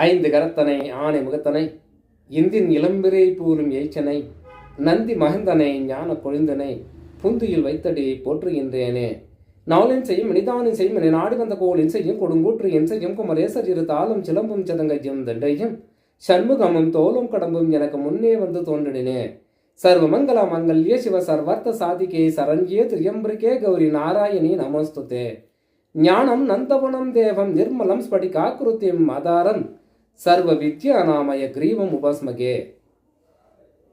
ஐந்து கரத்தனை ஆணை முகத்தனை இந்தின் இளம்பிரை பூரும் ஏச்சனை நந்தி மகந்தனை ஞான கொழுந்தனை புந்தியில் வைத்தடி போற்றுகின்றேனே. நாளின் செய்யும் இனிதானின் செய்யும் என நாடு வந்த கோளின் செய்யும் கொடுங்கூற்று என் செய்யும் குமரேசர் இரு தாளும் சிலம்பும் சதங்கையும் தண்டையும் சண்முகமும் தோலும் கடம்பும் எனக்கு முன்னே வந்து தோன்றினே. சர்வமங்கல மங்கல்ய சிவ சர்வர்த்த சாதிகே சரண்யே திரியம்பிரிகே கௌரி நாராயணி நமஸ்துதே. ஞானம் நந்தவனம் தேவம் நிர்மலம் ஸ்படிகாக்கிருத்திம் ஆதாரம் சர்வ வித்யா நாமய கிரீவம் உபாஸ்மகே.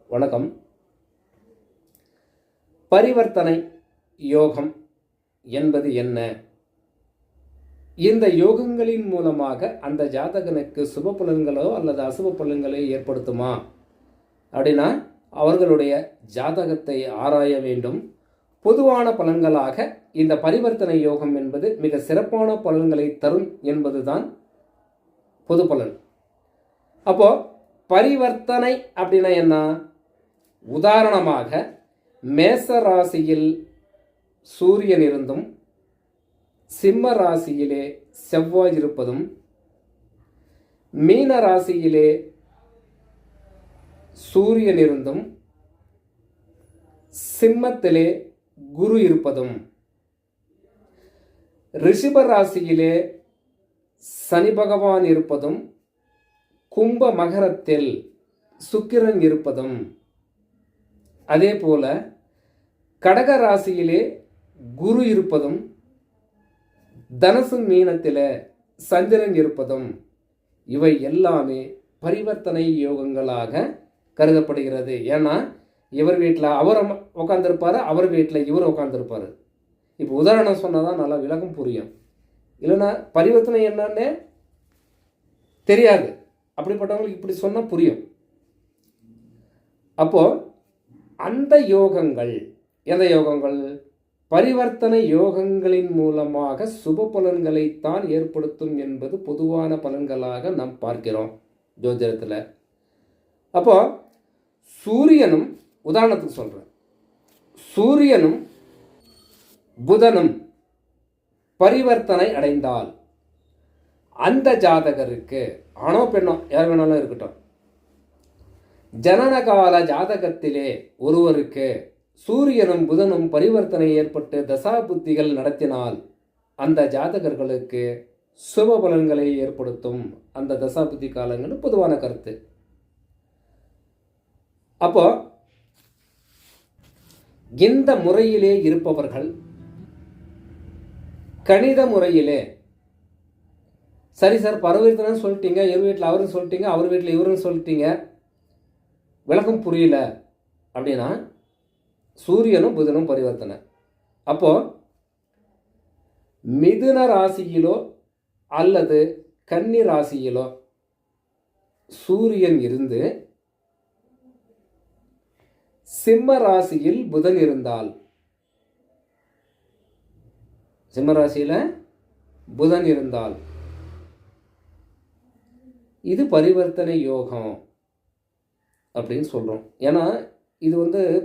வணக்கம். பரிவர்த்தனை யோகம் என்பது என்ன? இந்த யோகங்களின் மூலமாக அந்த ஜாதகனுக்கு சுப பலன்களோ அல்லது அசுப பலன்களை ஏற்படுத்துமா அப்படின்னா அவர்களுடைய ஜாதகத்தை ஆராய வேண்டும். பொதுவான பலன்களாக இந்த பரிவர்த்தனை யோகம் என்பது மிக சிறப்பான பலன்களை தரும் என்பதுதான் பொது பலன். அப்போ பரிவர்த்தனை அப்படின்னா என்ன? உதாரணமாக மேச ராசியில் சூரியன் இருந்தும் சிம்ம ராசியிலே செவ்வாய் இருப்பதும் மீன ராசியிலே சூரியன் இருந்தும் சிம்மத்திலே குரு இருப்பதும் ரிஷப ராசியிலே சனி பகவான் இருப்பதும் கும்ப மகரத்தில் சுக்கிரன் இருப்பதும் அதே போல கடக ராசியிலே குரு இருப்பதும் தனுசு மீனத்திலே சந்திரன் இருப்பதும் இவை எல்லாமே பரிவர்த்தனை யோகங்களாக கருதப்படுகிறது. ஏன்னா இவர் வீட்டில் அவர் உட்காந்துருப்பாரு, அவர் வீட்டில் இவர் உட்காந்துருப்பாரு. இப்போ உதாரணம் சொன்னால் தான் நல்லா விளக்கம் புரியும். இல்லைன்னா பரிவர்த்தனை என்னன்னு தெரியாது. அப்படிப்பட்டவங்களுக்கு இப்படி சொன்னால் புரியும். அப்போ அந்த யோகங்கள் எந்த யோகங்கள்? பரிவர்த்தனை யோகங்களின் மூலமாக சுப பலன்களைத்தான் ஏற்படுத்தும் என்பது பொதுவான பலன்களாக நாம் பார்க்கிறோம் ஜோதிடத்தில். அப்போ சூரியனும், உதாரணத்துக்கு சொல்கிறேன், சூரியனும் புதனும் பரிவர்த்தனை அடைந்தால் அந்த ஜாதகருக்கு, ஆணோ பெண்ணோ யார் வேணாலும் இருக்கட்டும், ஜனனகால ஜாதகத்திலே ஒருவருக்கு சூரியனும் புதனும் பரிவர்த்தனை ஏற்பட்டு தசா புத்திகள் நடத்தினால் அந்த ஜாதகர்களுக்கு சுப பலன்களை ஏற்படுத்தும் அந்த தசா புத்தி காலங்கள் பொதுவான கருத்து. அப்போ இந்த முறையிலே இருப்பவர்கள் கணித முறையிலே, சரி சார் பரிவர்த்தனை சொல்லிட்டீங்க, இவர் வீட்டில் அவரும் சொல்லிட்டீங்க, அவர் வீட்டில் இவரும் சொல்லிட்டீங்க, விளக்கம் புரியல அப்படின்னா சூரியனும் புதனும் பரிவர்த்தனை. அப்போ மிதுன ராசியிலோ அல்லது கன்னி ராசியிலோ சூரியன் இருந்து சிம்ம ராசியில் புதன் இருந்தால், சிம்ம ராசியில் புதன் இருந்தால் இது பரிவர்த்தனை யோகம் அப்படின்னு சொல்கிறோம். ஏன்னா இது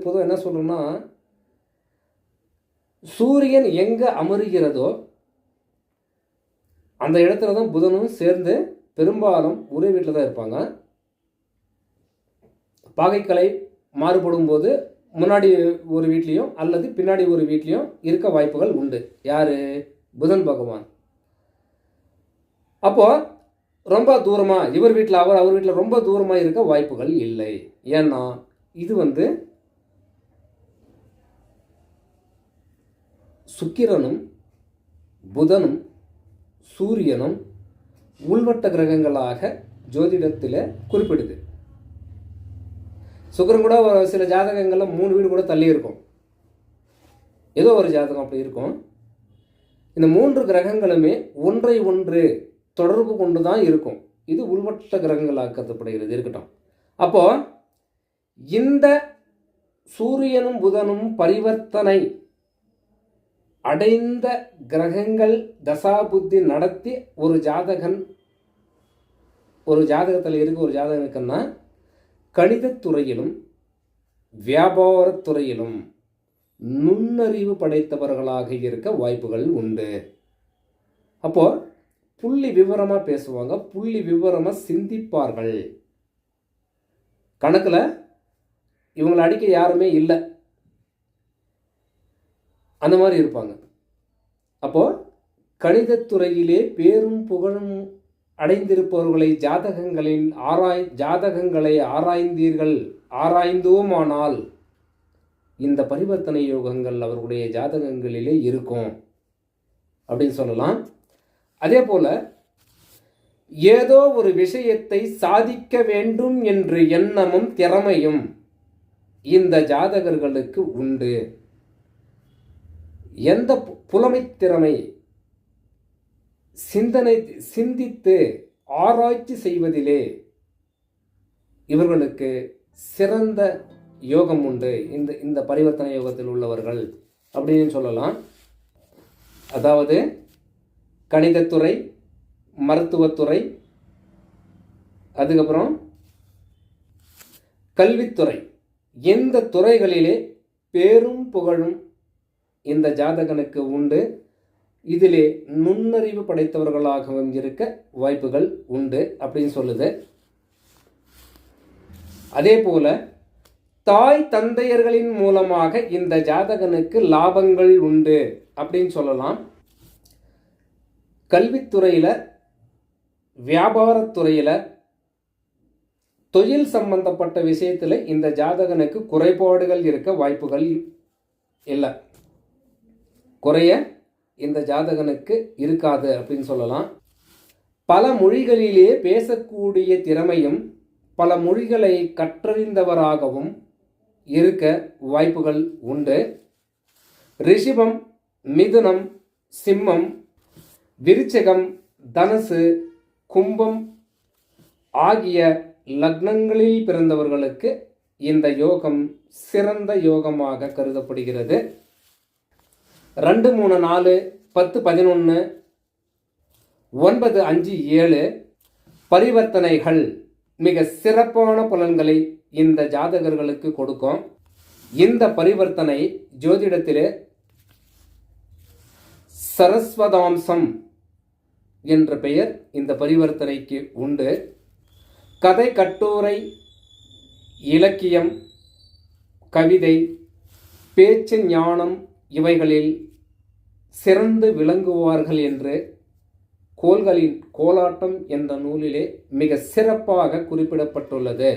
பொதுவாக என்ன சொல்கிறோம்னா, சூரியன் எங்கே அமருகிறதோ அந்த இடத்துல தான் புதனும் சேர்ந்து பெரும்பாலும் ஒரே வீட்டில் தான் இருப்பாங்க. பாகைக்கலை மாறுபடும் போது முன்னாடி ஒரு வீட்லேயும் அல்லது பின்னாடி ஒரு வீட்லேயும் இருக்க வாய்ப்புகள் உண்டு. யார்? புதன் பகவான். அப்போது ரொம்ப தூரமாக இவர் வீட்டில் அவர் வீட்டில் ரொம்ப தூரமாக இருக்க வாய்ப்புகள் இல்லை. ஏன்னா இது சுக்கிரனும் புதனும் சூரியனும் உள்வட்ட கிரகங்களாக ஜோதிடத்தில் குறிப்பிடுது. சுக்கிரன் கூட ஒரு சில ஜாதகங்களில் 3 வீடு கூட தள்ளி இருக்கும், ஏதோ ஒரு ஜாதகம் அப்படி இருக்கும். இந்த 3 கிரகங்களுமே ஒன்றை ஒன்று தொடர்பு கொண்டு தான் இருக்கும். இது உள்வட்ட கிரகங்களாக கருதப்படுகிறது. இருக்கட்டும். அப்போ இந்த சூரியனும் புதனும் பரிவர்த்தனை அடைந்த கிரகங்கள் தசாபுத்தி நடத்தி ஒரு ஜாதகத்தில் இருக்க ஒரு ஜாதகனுக்குன்னா கணிதத்துறையிலும் வியாபாரத்துறையிலும் நுண்ணறிவு படைத்தவர்களாக இருக்க வாய்ப்புகள் உண்டு. அப்போ புள்ளி விவரமாக பேசுவாங்க, புள்ளி விவரமாக சிந்திப்பார்கள். கணக்கில் இவங்களை அடிக்க யாருமே இல்லை, அந்த மாதிரி இருப்பாங்க. அப்போது கணிதத்துறையிலே பேரும் புகழும் அடைந்திருப்பவர்களை ஜாதகங்களை ஆராய்ந்தோமானால் இந்த பரிவர்த்தனை யோகங்கள் அவர்களுடைய ஜாதகங்களிலே இருக்கும் அப்படின்னு சொல்லலாம். அதே போல ஏதோ ஒரு விஷயத்தை சாதிக்க வேண்டும் என்ற எண்ணமும் திறமையும் இந்த ஜாதகர்களுக்கு உண்டு. எந்த புலமைத் திறமை, சிந்தித்து ஆராய்ச்சி செய்வதிலே இவர்களுக்கு சிறந்த யோகம் உண்டு. இந்த பரிவர்த்தனை யோகத்தில் உள்ளவர்கள் அப்படின்னு சொல்லலாம். அதாவது கணிதத்துறை, மருத்துவத்துறை, அதுக்கப்புறம் கல்வித்துறை, எந்த துறைகளிலே பேரும் புகழும் இந்த ஜாதகனுக்கு உண்டு. இதிலே நுண்ணறிவு படைத்தவர்களாகவும் இருக்க வாய்ப்புகள் உண்டு அப்படின்னு சொல்லுது. அதே போல தாய் தந்தையர்களின் மூலமாக இந்த ஜாதகனுக்கு லாபங்கள் உண்டு அப்படின்னு சொல்லலாம். கல்வித்துறையில், வியாபாரத்துறையில், தொழில் சம்பந்தப்பட்ட விஷயத்தில் இந்த ஜாதகனுக்கு குறைபாடுகள் இருக்க வாய்ப்புகள் இல்லை. குறைய இந்த ஜாதகனுக்கு இருக்காது அப்படின்னு சொல்லலாம். பல மொழிகளிலே பேசக்கூடிய திறமையும் பல மொழிகளை கற்றறிந்தவராகவும் இருக்க வாய்ப்புகள் உண்டு. ரிஷிபம், மிதுனம், சிம்மம், விருச்சிகம், தனுசு, கும்பம் ஆகிய லக்னங்களில் பிறந்தவர்களுக்கு இந்த யோகம் சிறந்த யோகமாக கருதப்படுகிறது. 2, 3, 4, 10, 11, 9, 5, 7 பரிவர்த்தனைகள் மிக சிறப்பான பலன்களை இந்த ஜாதகர்களுக்கு கொடுக்கும். இந்த பரிவர்த்தனை ஜோதிடத்திலே சரஸ்வதாம்சம் என்ற பெயர் இந்த பரிவர்த்தனைக்கு உண்டு. கதை, கட்டுரை, இலக்கியம், கவிதை, பேச்சு ஞானம் இவைகளில் சிறந்து விளங்குவார்கள் என்று கோள்களின் கோலாட்டம் என்ற நூலிலே மிக சிறப்பாக குறிப்பிடப்பட்டுள்ளது.